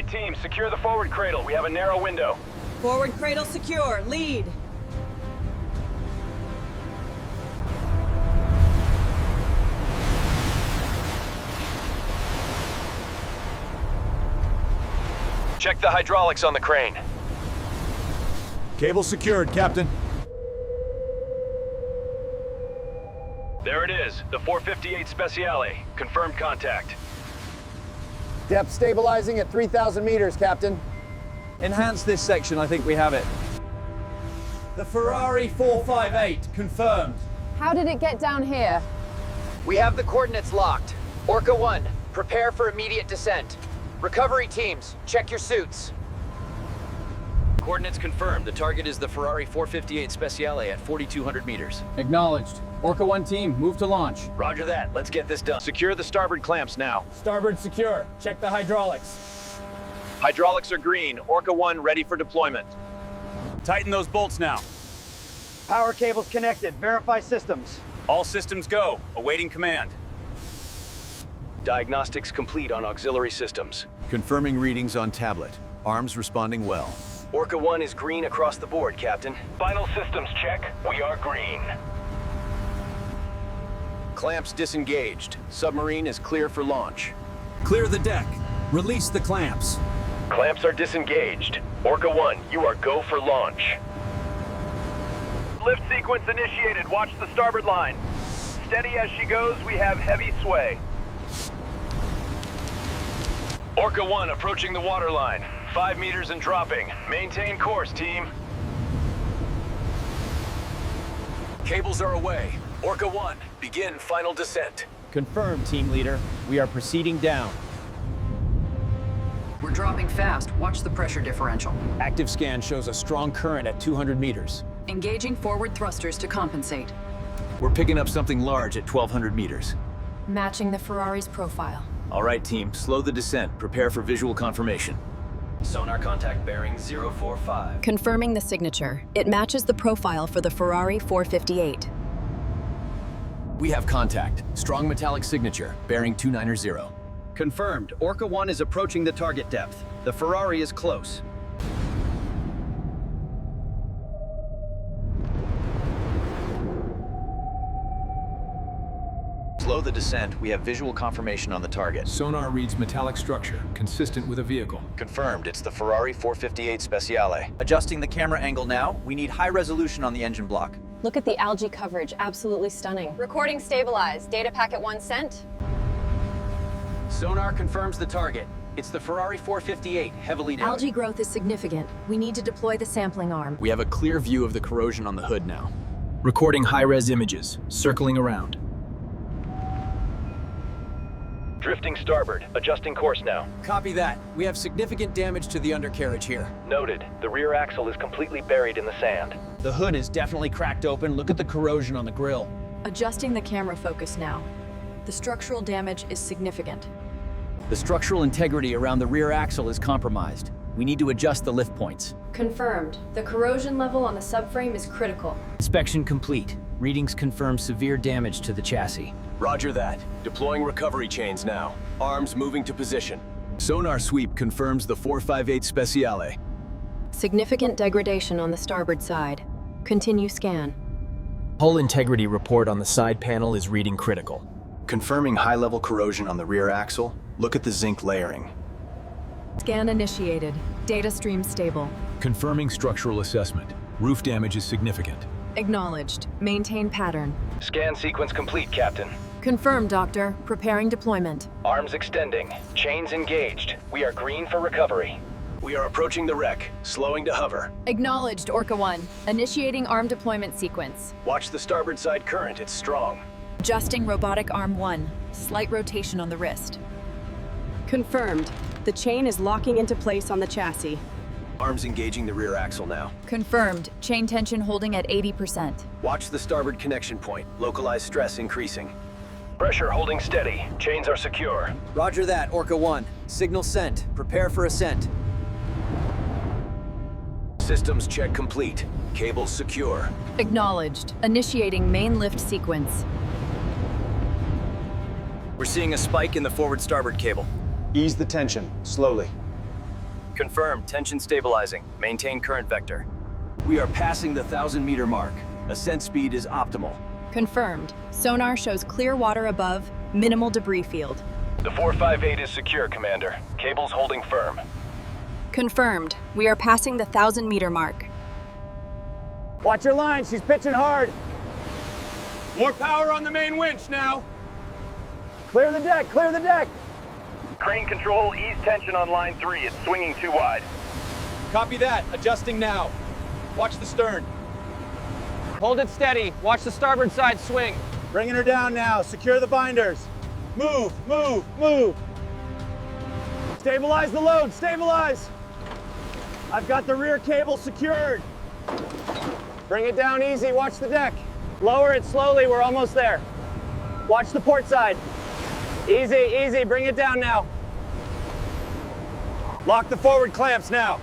right, team. Secure the forward cradle. We have a narrow window. Forward cradle secure. Lead. Check the hydraulics on the crane. Cable secured, Captain. There it is, the 458 Speciale. Confirmed contact. Depth stabilizing at 3,000 meters, Captain. Enhance this section, I think we have it. The Ferrari 458, confirmed. How did it get down here? We have the coordinates locked. Orca 1, prepare for immediate descent. Recovery teams, check your suits. Coordinates confirmed. The target is the Ferrari 458 Speciale at 4,200 meters. Acknowledged. Orca 1 team, move to launch. Roger that. Let's get this done. Secure the starboard clamps now. Starboard secure. Check the hydraulics. Hydraulics are green. Orca 1 ready for deployment. Tighten those bolts now. Power cables connected. Verify systems. All systems go. Awaiting command. Diagnostics complete on auxiliary systems. Confirming readings on tablet. Arms responding well. Orca 1 is green across the board, Captain. Final systems check. We are green. Clamps disengaged. Submarine is clear for launch. Clear the deck. Release the clamps. Clamps are disengaged. Orca 1, you are go for launch. Lift sequence initiated. Watch the starboard line. Steady as she goes. We have heavy sway. Orca 1 approaching the waterline. 5 meters and dropping. Maintain course, team. Cables are away. Orca 1, begin final descent. Confirmed, team leader. We are proceeding down. We're dropping fast. Watch the pressure differential. Active scan shows a strong current at 200 meters. Engaging forward thrusters to compensate. We're picking up something large at 1,200 meters. Matching the Ferrari's profile. All right, team, slow the descent. Prepare for visual confirmation. Sonar contact bearing 045. Confirming the signature. It matches the profile for the Ferrari 458. We have contact. Strong metallic signature, bearing 290. Confirmed. Orca 1 is approaching the target depth. The Ferrari is close. Slow the descent. We have visual confirmation on the target. Sonar reads metallic structure, consistent with a vehicle. Confirmed. It's the Ferrari 458 Speciale. Adjusting the camera angle now. We need high resolution on the engine block. Look at the algae coverage. Absolutely stunning. Recording stabilized. Data packet 1 sent. Sonar confirms the target. It's the Ferrari 458, heavily damaged. Algae growth is significant. We need to deploy the sampling arm. We have a clear view of the corrosion on the hood now. Recording high-res images, circling around. Drifting starboard. Adjusting course now. Copy that. We have significant damage to the undercarriage here. Noted. The rear axle is completely buried in the sand. The hood is definitely cracked open. Look at the corrosion on the grille. Adjusting the camera focus now. The structural damage is significant. The structural integrity around the rear axle is compromised. We need to adjust the lift points. Confirmed. The corrosion level on the subframe is critical. Inspection complete. Readings confirm severe damage to the chassis. Roger that. Deploying recovery chains now. Arms moving to position. Sonar sweep confirms the 458 Speciale. Significant degradation on the starboard side. Continue scan. Hull integrity report on the side panel is reading critical. Confirming high-level corrosion on the rear axle. Look at the zinc layering. Scan initiated. Data stream stable. Confirming structural assessment. Roof damage is significant. Acknowledged. Maintain pattern. Scan sequence complete, Captain. Confirmed, Doctor. Preparing deployment. Arms extending. Chains engaged. We are green for recovery. We are approaching the wreck, slowing to hover. Acknowledged, Orca 1. Initiating arm deployment sequence. Watch the starboard side current, it's strong. Adjusting robotic arm 1. Slight rotation on the wrist. Confirmed. The chain is locking into place on the chassis. Arms engaging the rear axle now. Confirmed. Chain tension holding at 80%. Watch the starboard connection point. Localized stress increasing. Pressure holding steady. Chains are secure. Roger that, Orca 1. Signal sent. Prepare for ascent. Systems check complete. Cables secure. Acknowledged. Initiating main lift sequence. We're seeing a spike in the forward starboard cable. Ease the tension, slowly. Confirmed. Tension stabilizing. Maintain current vector. We are passing the 1,000-meter mark. Ascent speed is optimal. Confirmed. Sonar shows clear water above, minimal debris field. The 458 is secure, Commander. Cables holding firm. Confirmed. We are passing the 1,000-meter mark. Watch your line, she's pitching hard. More power on the main winch now. Clear the deck, clear the deck. Crane control, ease tension on line 3. It's swinging too wide. Copy that. Adjusting now. Watch the stern. Hold it steady. Watch the starboard side swing. Bringing her down now, secure the binders. Move, move, move. Stabilize the load, stabilize. I've got the rear cable secured. Bring it down easy, watch the deck. Lower it slowly, we're almost there. Watch the port side. Easy, easy, bring it down now. Lock the forward clamps now.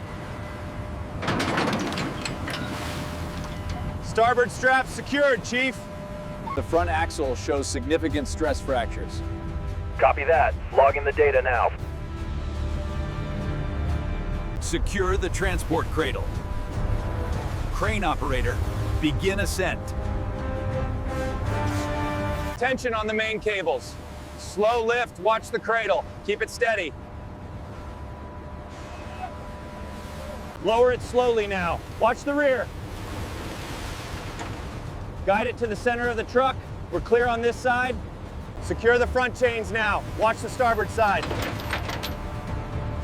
Starboard strap secured, Chief. The front axle shows significant stress fractures. Copy that. Logging the data now. Secure the transport cradle. Crane operator, begin ascent. Tension on the main cables. Slow lift, watch the cradle. Keep it steady. Lower it slowly now. Watch the rear. Guide it to the center of the truck. We're clear on this side. Secure the front chains now. Watch the starboard side.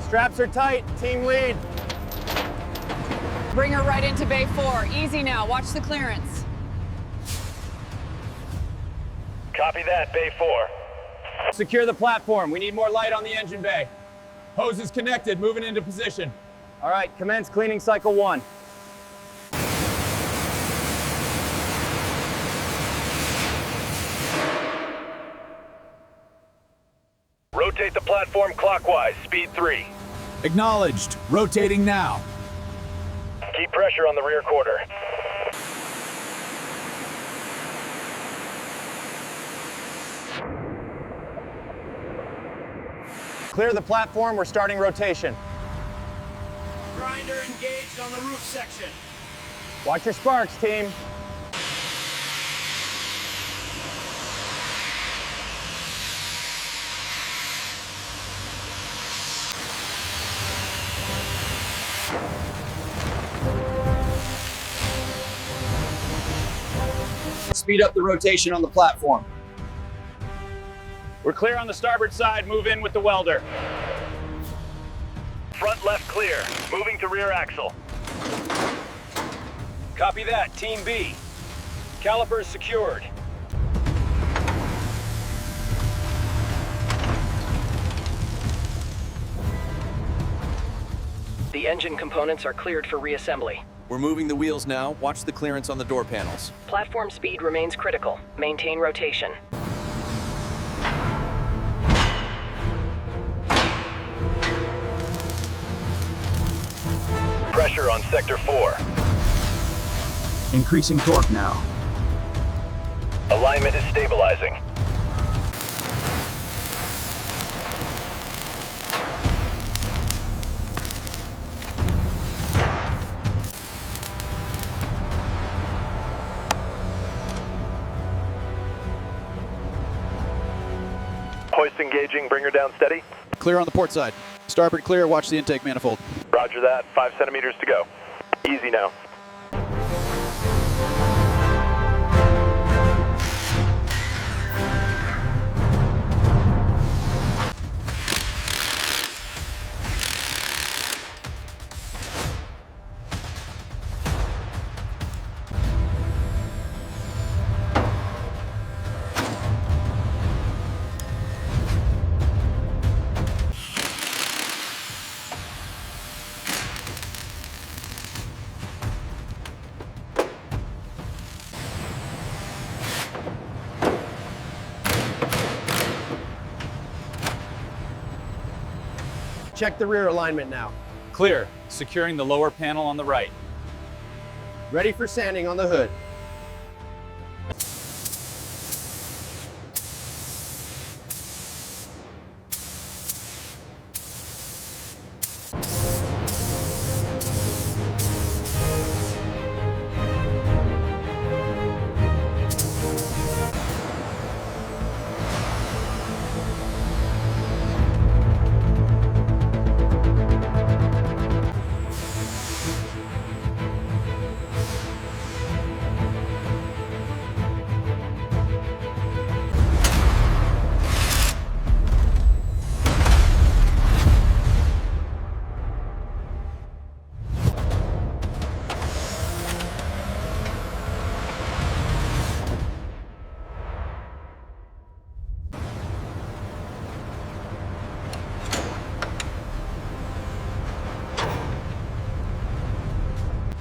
Straps are tight. Team lead. Bring her right into Bay 4. Easy now. Watch the clearance. Copy that, Bay 4. Secure the platform. We need more light on the engine bay. Hose is connected, moving into position. All right, commence cleaning cycle 1. Rotate the platform clockwise, speed 3. Acknowledged. Rotating now. Keep pressure on the rear quarter. Clear the platform. We're starting rotation. Grinder engaged on the roof section. Watch your sparks, team. Speed up the rotation on the platform. We're clear on the starboard side. Move in with the welder. Front left clear. Moving to rear axle. Copy that, Team B. Calipers secured. The engine components are cleared for reassembly. We're moving the wheels now. Watch the clearance on the door panels. Platform speed remains critical. Maintain rotation. Pressure on sector 4. Increasing torque now. Alignment is stabilizing. Hoist engaging, bring her down steady. Clear on the port side. Starboard clear, watch the intake manifold. Roger that, 5 centimeters to go. Easy now. Check the rear alignment now. Clear. Securing the lower panel on the right. Ready for sanding on the hood.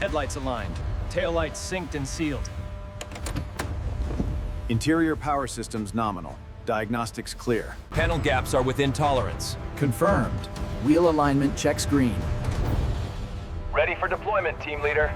Headlights aligned. Taillights synced and sealed. Interior power systems nominal. Diagnostics clear. Panel gaps are within tolerance. Confirmed. Wheel alignment checks green. Ready for deployment, team leader.